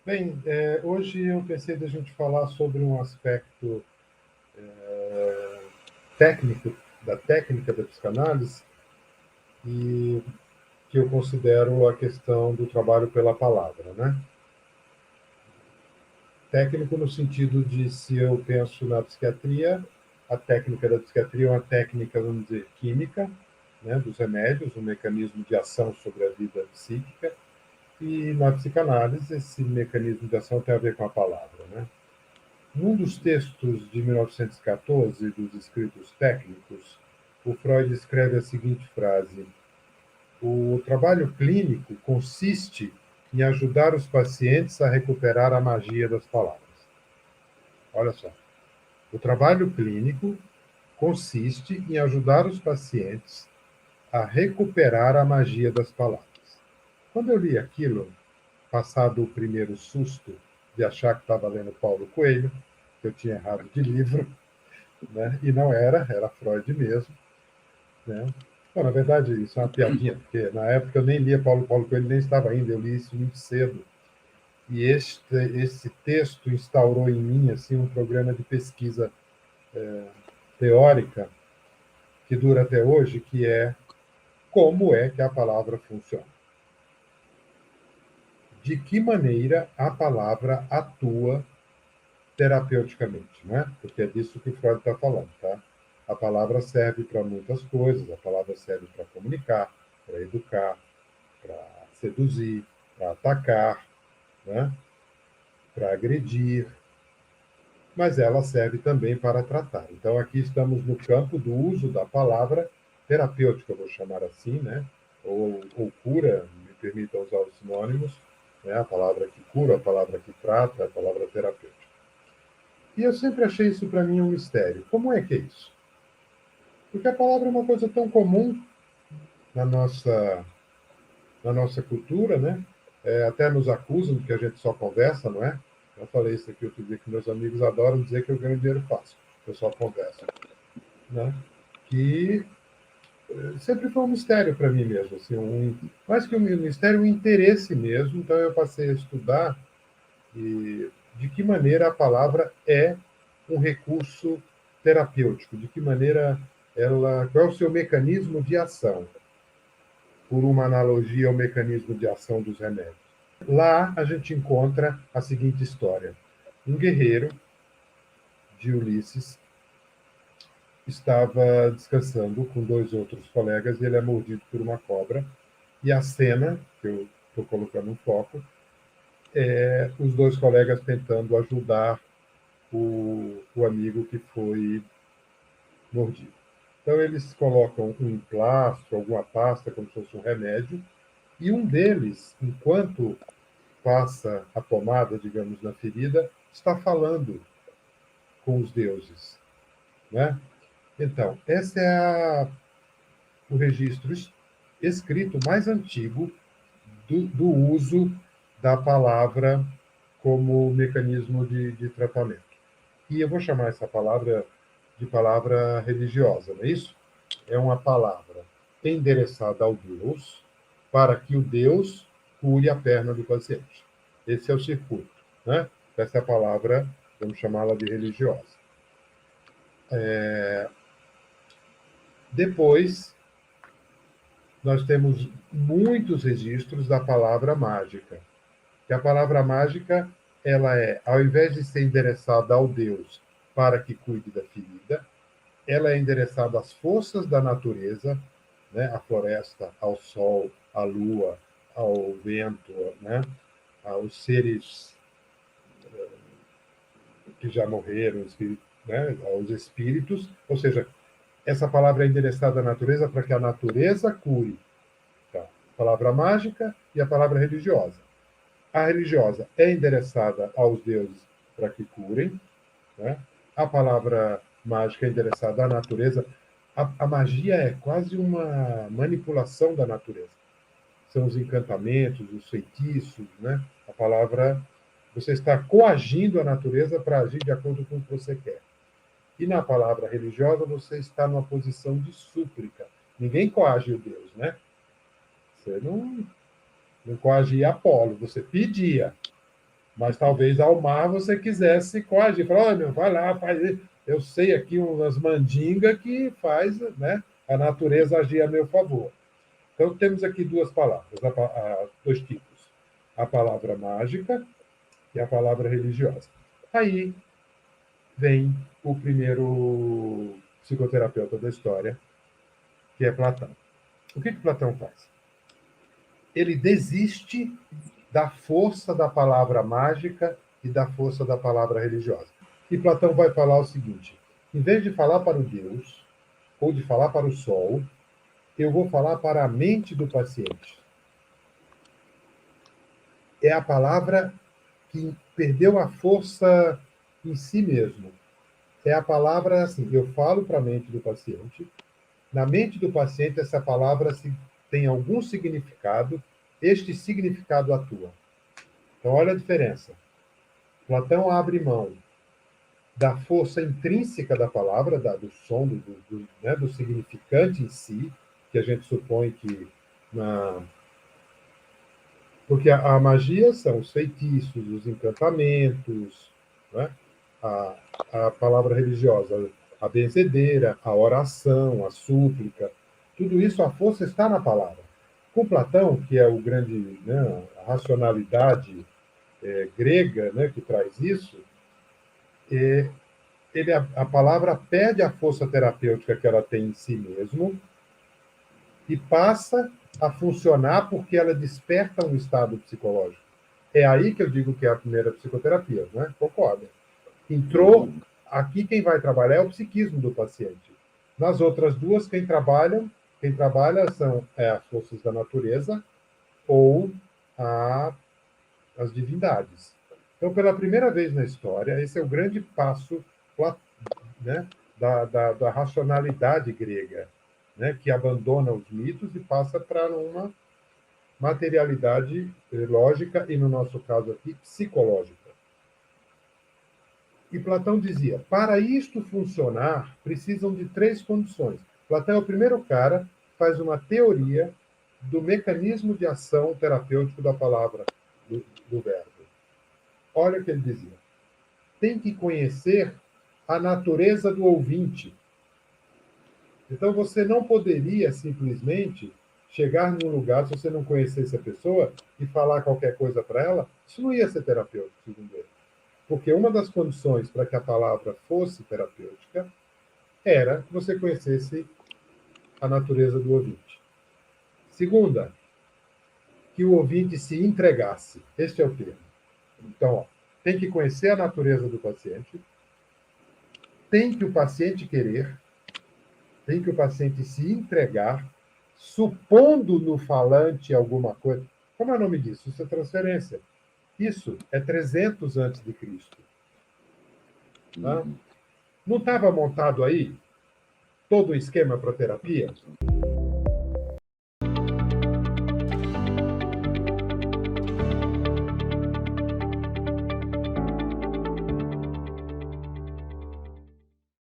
Bem, hoje eu pensei da gente falar sobre um aspecto técnico da técnica da psicanálise e que eu considero a questão do trabalho pela palavra, né? Técnico no sentido de, se eu penso na psiquiatria, a técnica da psiquiatria é uma técnica, vamos dizer, química, né, dos remédios, um mecanismo de ação sobre a vida psíquica, e na psicanálise esse mecanismo de ação tem a ver com a palavra, né? Num dos textos de 1914 dos Escritos Técnicos, o Freud escreve a seguinte frase: o trabalho clínico consiste em ajudar os pacientes a recuperar a magia das palavras. Olha só. O trabalho clínico consiste em ajudar os pacientes a recuperar a magia das palavras. Quando eu li aquilo, passado o primeiro susto de achar que estava lendo Paulo Coelho, que eu tinha errado de livro, né? E não era Freud mesmo, né? Bom, na verdade, isso é uma piadinha, porque na época eu nem lia Paulo Coelho, nem estava ainda, eu li isso muito cedo. E esse texto instaurou em mim assim um programa de pesquisa teórica que dura até hoje, que é como é que a palavra funciona. De que maneira a palavra atua terapeuticamente, né? Porque é disso que o Freud está falando, tá? A palavra serve para muitas coisas, a palavra serve para comunicar, para educar, para seduzir, para atacar, né? Para agredir, mas ela serve também para tratar. Então, aqui estamos no campo do uso da palavra terapêutica, eu vou chamar assim, né? Ou cura, me permitam usar os sinônimos, né? A palavra que cura, a palavra que trata, a palavra terapêutica. E eu sempre achei isso para mim um mistério. Como é que é isso? Porque a palavra é uma coisa tão comum na nossa cultura, né? Até nos acusam de que a gente só conversa, não é? Eu falei isso aqui outro dia, que meus amigos adoram dizer que eu ganho dinheiro fácil, eu só converso, né? Que sempre foi um mistério para mim mesmo, assim, mais que um mistério, um interesse mesmo. Então eu passei a estudar de que maneira a palavra é um recurso terapêutico, de que maneira qual é o seu mecanismo de ação, por uma analogia ao mecanismo de ação dos remédios. Lá a gente encontra a seguinte história: um guerreiro de Ulisses estava descansando com dois outros colegas e ele é mordido por uma cobra. E a cena, que eu estou colocando um foco, é os dois colegas tentando ajudar o amigo que foi mordido. Então, eles colocam um plastro, alguma pasta, como se fosse um remédio, e um deles, enquanto passa a pomada, digamos, na ferida, está falando com os deuses, né? Então, esse é o registro escrito mais antigo do uso da palavra como mecanismo de tratamento. E eu vou chamar essa palavra de palavra religiosa, não é isso? É uma palavra endereçada ao Deus para que o Deus cure a perna do paciente. Esse é o circuito, né? Essa é a palavra, vamos chamá-la de religiosa. Depois, nós temos muitos registros da palavra mágica. Que a palavra mágica, ela ao invés de ser endereçada ao Deus para que cuide da ferida, ela é endereçada às forças da natureza, né? À floresta, ao sol, à lua, ao vento, né? Aos seres que já morreram, né? Aos espíritos. Ou seja, essa palavra é endereçada à natureza para que a natureza cure. Tá? A palavra mágica e a palavra religiosa. A religiosa é endereçada aos deuses para que curem, né? A palavra mágica é endereçada à natureza. A magia é quase uma manipulação da natureza. São os encantamentos, os feitiços, né? A palavra, você está coagindo a natureza para agir de acordo com o que você quer. E na palavra religiosa, você está numa posição de súplica. Ninguém coage o Deus, né? Você não coagia Apolo, você pedia. Mas talvez ao mar você quisesse coagir. Falar, olha, meu, vai lá, faz isso. Eu sei aqui umas mandingas que faz, né, a natureza agir a meu favor. Então, temos aqui duas palavras, dois tipos. A palavra mágica e a palavra religiosa. Aí vem o primeiro psicoterapeuta da história, que é Platão. O que Platão faz? Ele desiste da força da palavra mágica e da força da palavra religiosa. E Platão vai falar o seguinte: em vez de falar para o Deus ou de falar para o sol, eu vou falar para a mente do paciente. É a palavra que perdeu a força em si mesmo. É a palavra assim, eu falo para a mente do paciente. Na mente do paciente, essa palavra tem algum significado, este significado atua. Então, olha a diferença. Platão abre mão da força intrínseca da palavra, do som, né, do significante em si, que a gente supõe que porque a magia são os feitiços, os encantamentos, né? a, a palavra religiosa, a benzedeira, a oração, a súplica, tudo isso, a força está na palavra. Com Platão, que é o grande, né, a racionalidade grega, né, que traz isso, a palavra perde a força terapêutica que ela tem em si mesmo e passa a funcionar porque ela desperta um estado psicológico. É aí que eu digo que é a primeira psicoterapia, né? Concorda? Entrou, aqui quem vai trabalhar é o psiquismo do paciente. Nas outras duas, quem trabalha são as forças da natureza ou as divindades. Então, pela primeira vez na história, esse é o grande passo, né, da racionalidade grega, né, que abandona os mitos e passa para uma materialidade lógica e, no nosso caso aqui, psicológica. E Platão dizia, para isto funcionar, precisam de três condições. Platão é o primeiro cara que faz uma teoria do mecanismo de ação terapêutico da palavra, do verbo. Olha o que ele dizia. Tem que conhecer a natureza do ouvinte. Então, você não poderia simplesmente chegar num lugar, se você não conhecesse a pessoa, e falar qualquer coisa para ela. Isso não ia ser terapêutico, segundo ele. Porque uma das condições para que a palavra fosse terapêutica era que você conhecesse a natureza do ouvinte. Segunda, que o ouvinte se entregasse. Este é o termo. Então, ó, tem que conhecer a natureza do paciente, tem que o paciente querer, tem que o paciente se entregar, supondo no falante alguma coisa. Como é o nome disso? Isso é transferência. Isso é 300 antes de Cristo. Tá? Não estava montado aí todo o esquema para terapia?